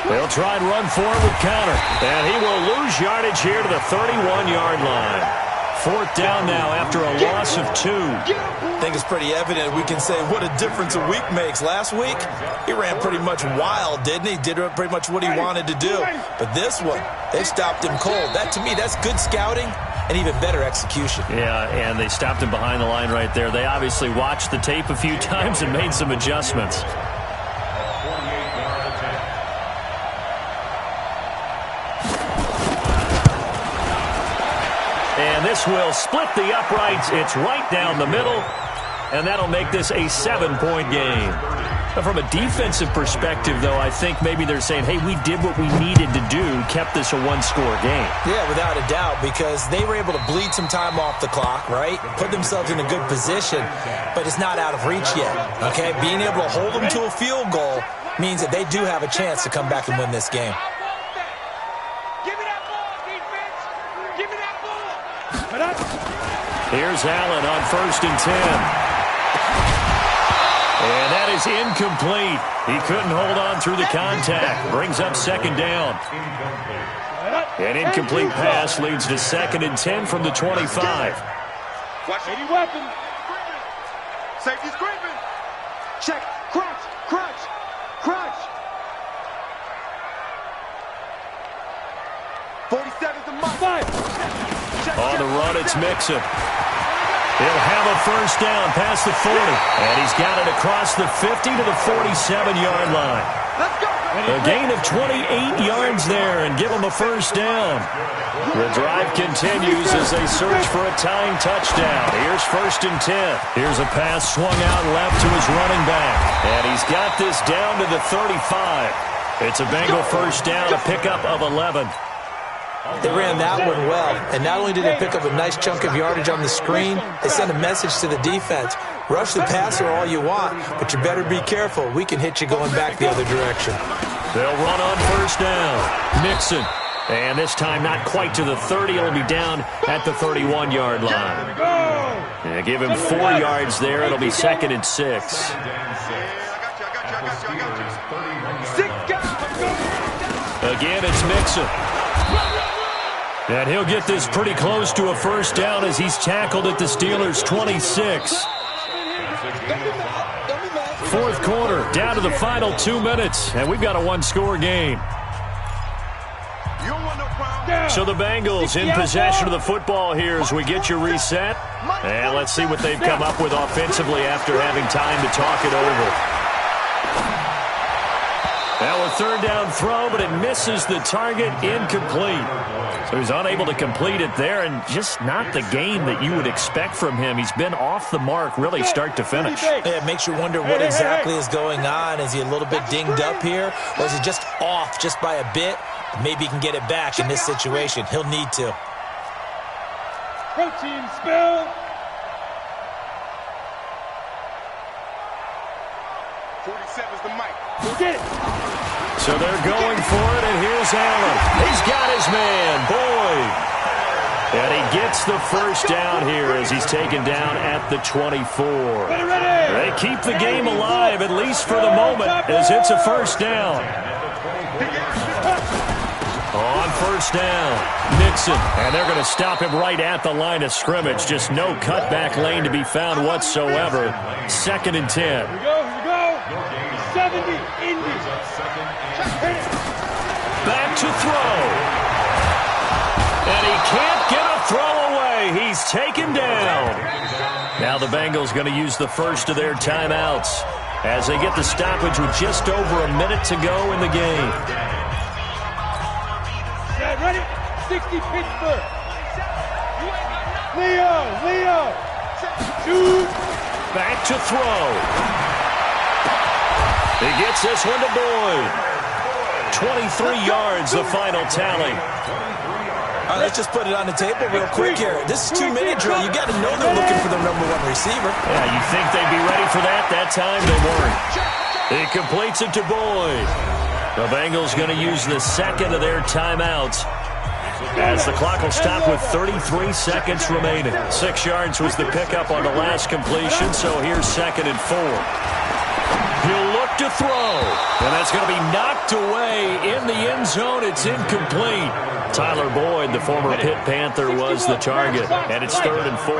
Speaker 1: They'll try and run forward with counter. And he will lose yardage here to the 31-yard line. 4th down now after a loss of 2.
Speaker 3: I think it's pretty evident. We can say what a difference a week makes. Last week, he ran pretty much wild, didn't he? Did pretty much what he wanted to do. But this one, they stopped him cold. That, to me, that's good scouting and even better execution.
Speaker 1: Yeah, and they stopped him behind the line right there. They obviously watched the tape a few times and made some adjustments. And this will split the uprights. It's right down the middle, and that'll make this a 7-point game. From a defensive perspective, though, I think maybe they're saying, hey, we did what we needed to do, kept this a one-score game.
Speaker 3: Yeah, without a doubt, because they were able to bleed some time off the clock, right? Put themselves in a good position, but it's not out of reach yet, okay? Being able to hold them to a field goal means that they do have a chance to come back and win this game.
Speaker 2: Give me that ball, defense. Give me that ball.
Speaker 1: Here's Allen on 1st and 10. And that is incomplete. He couldn't hold on through the contact. Brings up 2nd down. An incomplete pass leads to 2nd and 10 from the 25.
Speaker 2: Watch 80 weapons. Safety's creeping. Check. Crunch. Crunch. Crunch. 47's the mark.
Speaker 1: On the run, it's Mixon. He'll have a 1st down past the 40. And he's got it across the 50 to the 47-yard line.
Speaker 2: Let's go.
Speaker 1: A gain of 28 yards there and give him a 1st down. The drive continues as they search for a tying touchdown. Here's 1st and 10. Here's a pass swung out left to his running back. And he's got this down to the 35. It's a Bengal 1st down, a pickup of 11.
Speaker 3: They ran that one well, and not only did they pick up a nice chunk of yardage on the screen, they sent a message to the defense. Rush the passer all you want, but you better be careful. We can hit you going back the other direction.
Speaker 1: They'll run on 1st down. Mixon. And this time not quite to the 30. It'll be down at the 31-yard line. And give him 4 yards there. It'll be 2nd and 6. Again, it's Mixon. And he'll get this pretty close to a 1st down as he's tackled at the Steelers' 26. 4th quarter, down to the final 2 minutes, and we've got a one-score game. So the Bengals in possession of the football here as we get you reset. And let's see what they've come up with offensively after having time to talk it over. Now a 3rd down throw, but it misses the target, incomplete. So he's unable to complete it there, and just not the game that you would expect from him. He's been off the mark, really start to finish.
Speaker 3: Yeah, it makes you wonder what exactly is going on. Is he a little bit dinged up here, or is he just off just by a bit? Maybe he can get it back in this situation. He'll need to.
Speaker 2: Protein spill. The mic. Get it.
Speaker 1: So they're going for it, and here's Allen. He's got his man, Boyd. And he gets the 1st down here as he's taken down at the 24. They keep the game alive, at least for the moment, as it's a 1st down. On 1st down, Mixon. And they're going to stop him right at the line of scrimmage. Just no cutback lane to be found whatsoever. 2nd and 10.
Speaker 2: Here we go. 70, Indy.
Speaker 1: Back to throw. And he can't get a throw away. He's taken down. Now the Bengals going to use the first of their timeouts as they get the stoppage with just over a minute to go in the game.
Speaker 2: Ready? 60 Pittsburgh. Leo. 2.
Speaker 1: Back to throw. He gets this one to Boyd. 23 yards, the final tally.
Speaker 3: All right, let's just put it on the table real quick here. This is 2-minute drill. You got to know they're looking for their #1 receiver.
Speaker 1: Yeah, you think they'd be ready for that? That time they weren't. He completes it to Boyd. The Bengals going to use the second of their timeouts as the clock will stop with 33 seconds remaining. 6 yards was the pickup on the last completion, so here's 2nd and 4. He'll look to throw, and that's going to be knocked away in the end zone. It's incomplete. Tyler Boyd, the former Pitt Panther, was the target, and it's 3rd and 4.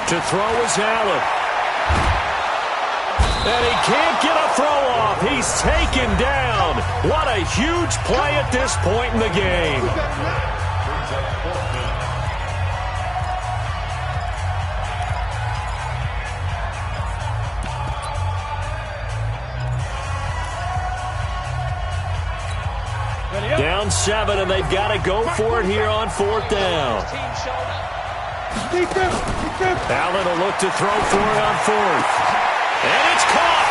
Speaker 1: To throw is Allen. And he can't get a throw off. He's taken down. What a huge play at this point in the game. Down 7, and they've got to go for it here on 4th down. Allen will look to throw for it on fourth. And it's caught.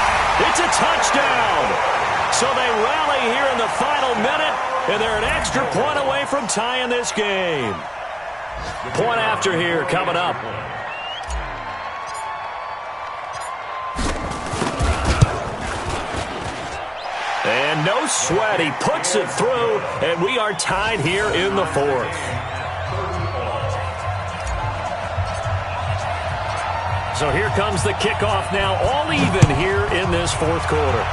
Speaker 1: It's a touchdown. So they rally here in the final minute, and they're an extra point away from tying this game. Point after here coming up. And no sweat. He puts it through, and we are tied here in the fourth. So here comes the kickoff now, all even here in this fourth quarter.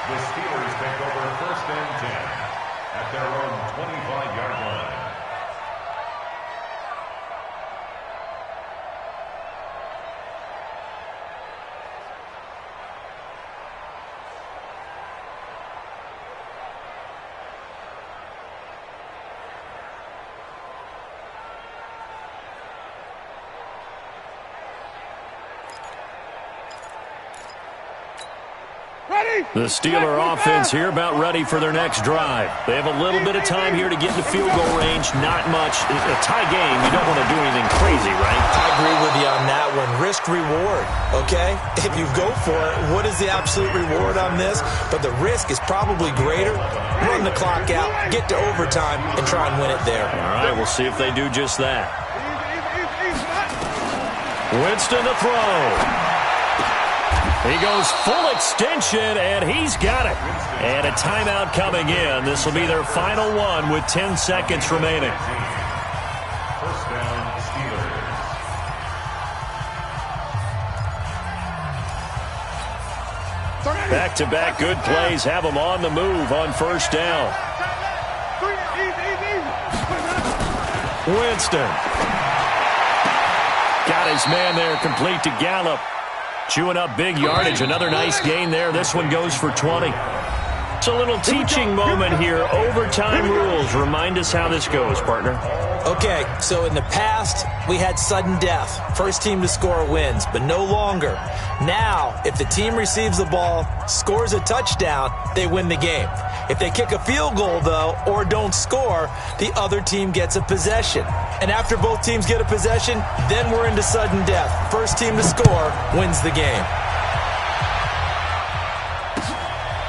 Speaker 4: The Steelers take over 1st and 10 at their own 25-yard line.
Speaker 1: The Steeler offense here about ready for their next drive. They have a little bit of time here to get into field goal range. Not much. A tie game, you don't want to do anything crazy, right?
Speaker 3: I agree with you on that one. Risk reward, okay? If you go for it, what is the absolute reward on this? But the risk is probably greater. Run the clock out, get to overtime, and try and win it there.
Speaker 1: All right, we'll see if they do just that. Winston to throw. He goes full extension, and he's got it. And a timeout coming in. This will be their final one with 10 seconds remaining.
Speaker 4: 1st down, Steelers.
Speaker 1: Back-to-back good plays have them on the move on 1st down. Winston. Got his man there complete to Gallup. Chewing up big yardage. Another nice gain there. This one goes for 20. It's a little teaching moment here. Overtime rules. Remind us how this goes, partner.
Speaker 3: Okay, so in the past, we had sudden death. First team to score wins, but no longer. Now, if the team receives the ball, scores a touchdown, they win the game. If they kick a field goal, though, or don't score, the other team gets a possession. And after both teams get a possession, then we're into sudden death. First team to score wins the game.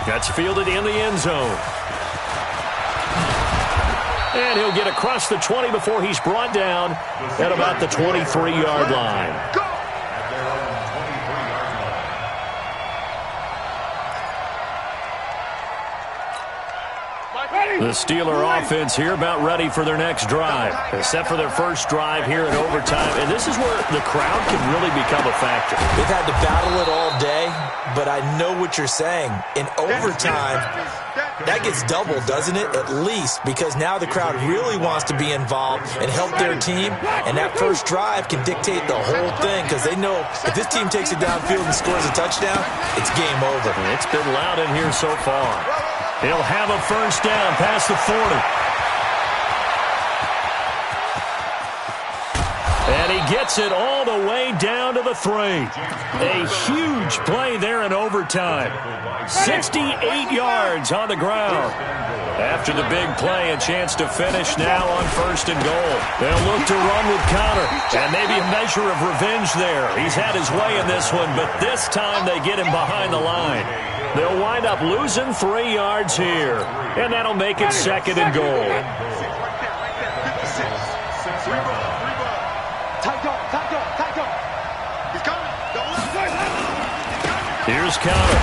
Speaker 1: That's fielded in the end zone. And he'll get across the 20 before he's brought down at about the 23-yard line. The Steeler offense here about ready for their next drive, except for their first drive here in overtime. And this is where the crowd can really become a factor.
Speaker 3: They've had to battle it all day, but I know what you're saying. In overtime, that gets doubled, doesn't it? At least, because now the crowd really wants to be involved and help their team, and that first drive can dictate the whole thing because they know if this team takes it downfield and scores a touchdown, it's game over.
Speaker 1: It's been loud in here so far. He'll have a first down past the 40. And he gets it all the way down to the 3. A huge play there in overtime. 68 yards on the ground. After the big play, a chance to finish now on 1st and goal. They'll look to run with Connor, and maybe a measure of revenge there. He's had his way in this one, but this time they get him behind the line. They'll wind up losing 3 yards here, and that'll make it 2nd and goal. Here's Connor.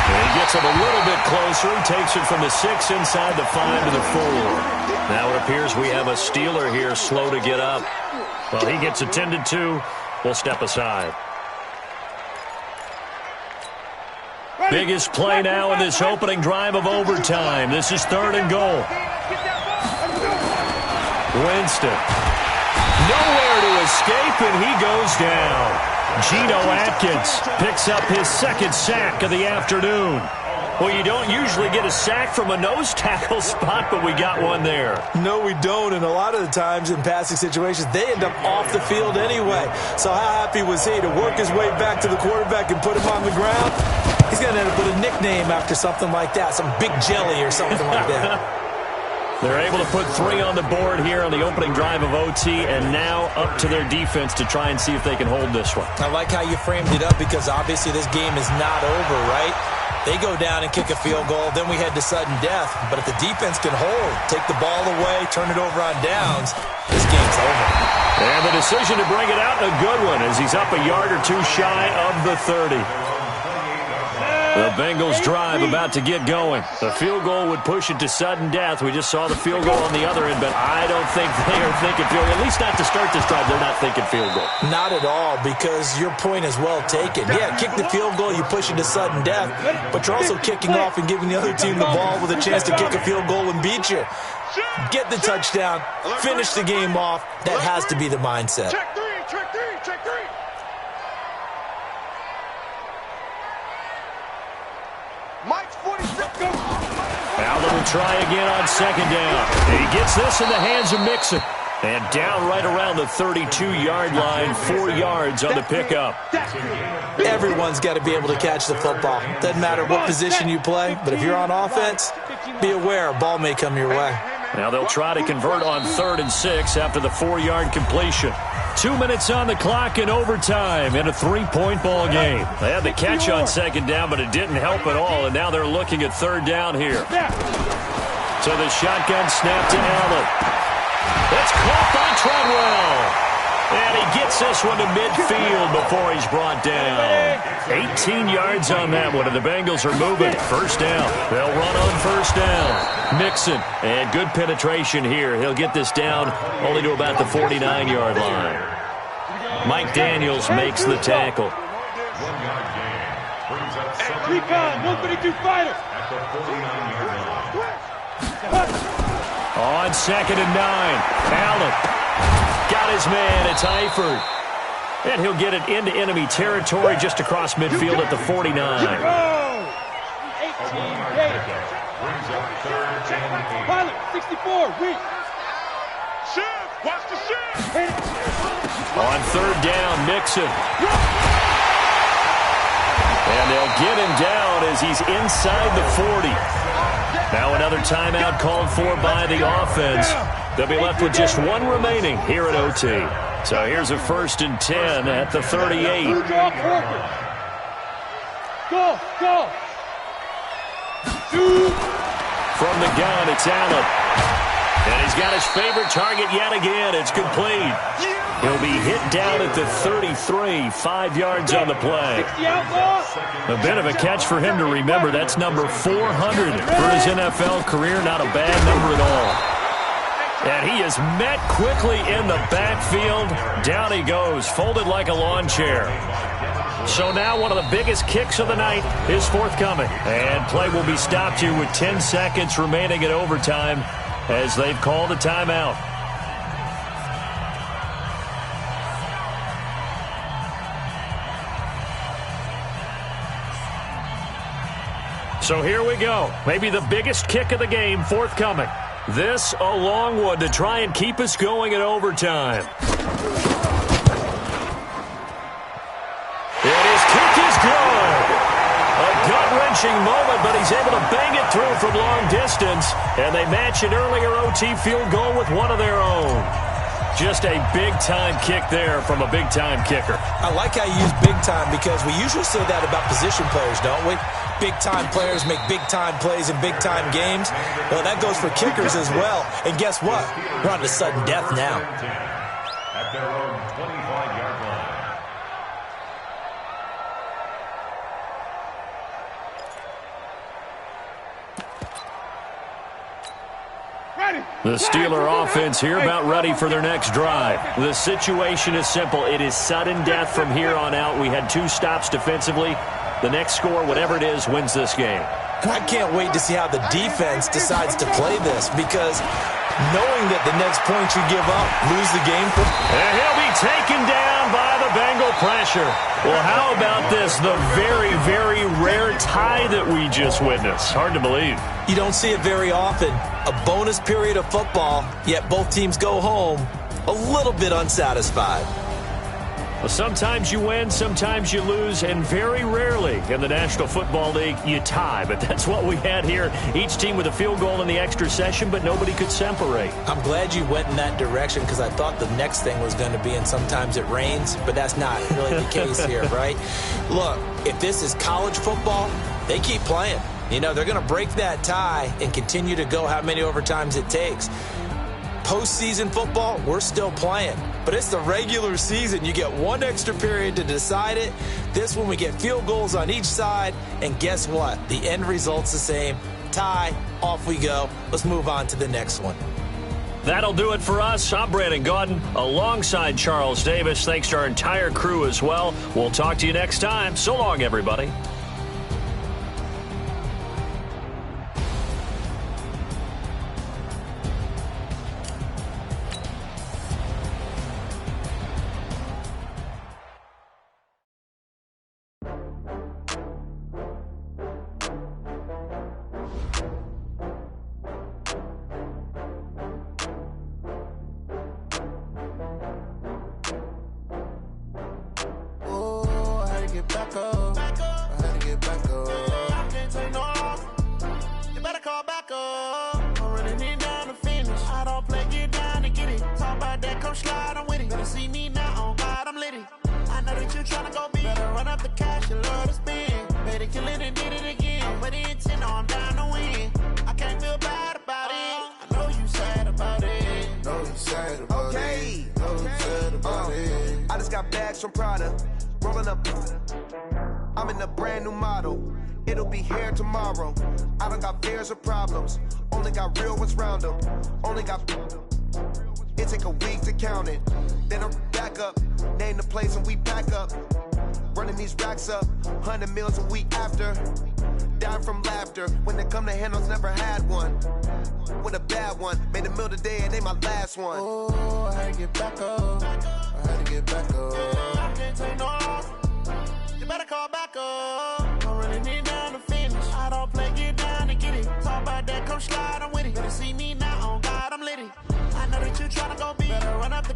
Speaker 1: And he gets it a little bit closer. He takes it from the 6 inside the 5 to the 4. Now it appears we have a Steeler here slow to get up. Well, he gets attended to. We'll step aside. Biggest play now in this opening drive of overtime. This is 3rd and goal. Winston. Nowhere to escape, and he goes down. Geno Atkins picks up his 2nd sack of the afternoon. Well, you don't usually get a sack from a nose tackle spot, but we got one there.
Speaker 3: No, we don't, and a lot of the times in passing situations, they end up off the field anyway. So how happy was he to work his way back to the quarterback and put him on the ground? He's going to end up with a nickname after something like that, some Big Jelly or something like that.
Speaker 1: They're able to put 3 on the board here on the opening drive of OT, and now up to their defense to try and see if they can hold this one.
Speaker 3: I like how you framed it up because obviously this game is not over, right? They go down and kick a field goal, then we head to sudden death. But if the defense can hold, take the ball away, turn it over on downs, this game's over.
Speaker 1: And the decision to bring it out, a good one, as he's up a yard or two shy of the 30. The Bengals drive about to get going. The field goal would push it to sudden death. We just saw the field goal on the other end, but I don't think they are thinking field goal. At least not to start this drive, they're not thinking field goal.
Speaker 3: Not at all, because your point is well taken. Yeah, kick the field goal, you push it to sudden death, but you're also kicking off and giving the other team the ball with a chance to kick a field goal and beat you. Get the touchdown, finish the game off. That has to be the mindset.
Speaker 2: Check 3, check 3, check 3. Mike's 46. Go.
Speaker 1: Allen will try again on second down. He gets this in the hands of Mixon. And down right around the 32-yard line, 4 yards on the pickup.
Speaker 3: Everyone's got to be able to catch the football. Doesn't matter what position you play, but if you're on offense, be aware a ball may come your way.
Speaker 1: Now they'll try to convert on 3rd and 6 after the 4-yard completion. 2 minutes on the clock in overtime in a 3-point ball game. They had the catch on second down, but it didn't help at all, and now they're looking at 3rd down here. So the shotgun snap to Allen. It's caught by Treadwell. And he gets this one to midfield before he's brought down. 18 yards on that one, and the Bengals are moving. 1st down. They'll run on 1st down. Mixon, and good penetration here. He'll get this down only to about the 49-yard line. Mike Daniels makes the tackle.
Speaker 4: 1-yard gain. Brings up 7
Speaker 2: 152 fighter.
Speaker 4: at the 49-yard line.
Speaker 1: On 2nd and 9, Allen got his man. It's Eifert. And he'll get it into enemy territory just across midfield at the 49.
Speaker 2: 18,
Speaker 4: Brings up 3rd and 8.
Speaker 2: Pilot, 64, weak. Shift, watch the shift.
Speaker 1: On 3rd down, Mixon. And they'll get him down as he's inside the 40. Now another timeout called for by the offense. They'll be left with just 1 remaining here at OT. So here's a 1st and 10 at the 38.
Speaker 2: Go, go.
Speaker 1: From the gun, it's Allen. And he's got his favorite target yet again. It's complete. He'll be hit down at the 33, 5 yards on the play. A bit of a catch for him to remember. That's number 400 for his NFL career. Not a bad number at all. And he is met quickly in the backfield. Down he goes, folded like a lawn chair. So now one of the biggest kicks of the night is forthcoming. And play will be stopped here with 10 seconds remaining in overtime as they've called a timeout. So here we go. Maybe the biggest kick of the game forthcoming. This a long one to try and keep us going in overtime. And his kick is good. A gut-wrenching moment, but he's able to bang it through from long distance. And they match an earlier OT field goal with one of their own. Just a big-time kick there from a big-time kicker.
Speaker 3: I like how you use big-time because we usually say that about position players, don't we? Big-time players make big-time plays in big-time games. Well, that goes for kickers as well. And guess what? We're on to sudden death now.
Speaker 4: At their own 25-yard line.
Speaker 1: The Steeler offense here about ready for their next drive. The situation is simple. It is sudden death from here on out. We had 2 stops defensively. The next score, whatever it is, wins this game.
Speaker 3: I can't wait to see how the defense decides to play this because knowing that the next point you give up, lose the game.
Speaker 1: And he'll be taken down by the Bengal pressure. Well, how about this? The very, very rare tie that we just witnessed. Hard to believe.
Speaker 3: You don't see it very often. A bonus period of football, yet both teams go home a little bit unsatisfied.
Speaker 1: Well, sometimes you win, sometimes you lose, and very rarely in the National Football League you tie. But that's what we had here. Each team with a field goal in the extra session, but nobody could separate.
Speaker 3: I'm glad you went in that direction because I thought the next thing was going to be, and sometimes it rains, but that's not really the case here, right? Look, if this is college football, they keep playing. You know, they're going to break that tie and continue to go how many overtimes it takes. Postseason football, we're still playing. But it's the regular season. You get one extra period to decide it. This one, we get field goals on each side. And guess what? The end result's the same. Tie, off we go. Let's move on to the next one.
Speaker 1: That'll do it for us. I'm Brandon Gaudin alongside Charles Davis. Thanks to our entire crew as well. We'll talk to you next time. So long, everybody.
Speaker 5: I just got bags from Prada, rolling up. I'm in a brand new model. It'll be here tomorrow. I don't got fears or problems. Only got real ones round them. Only got. It take a week to count it. Then I'm back up. Name the place and we pack up. Running these racks up. 100 meals a week after. Down from laughter. When they come to handles, never had one. With a bad one. Made a meal today and ain't my last one.
Speaker 6: Oh, I had to get back up. I had to get back up.
Speaker 2: I can't take no loss. You better call back up. I'm running it down to finish. I don't play, get down and get it. Talk about that, come slide, I'm with it. Better see me now, on God, I'm litty. I know that you tryna go be. Better run up the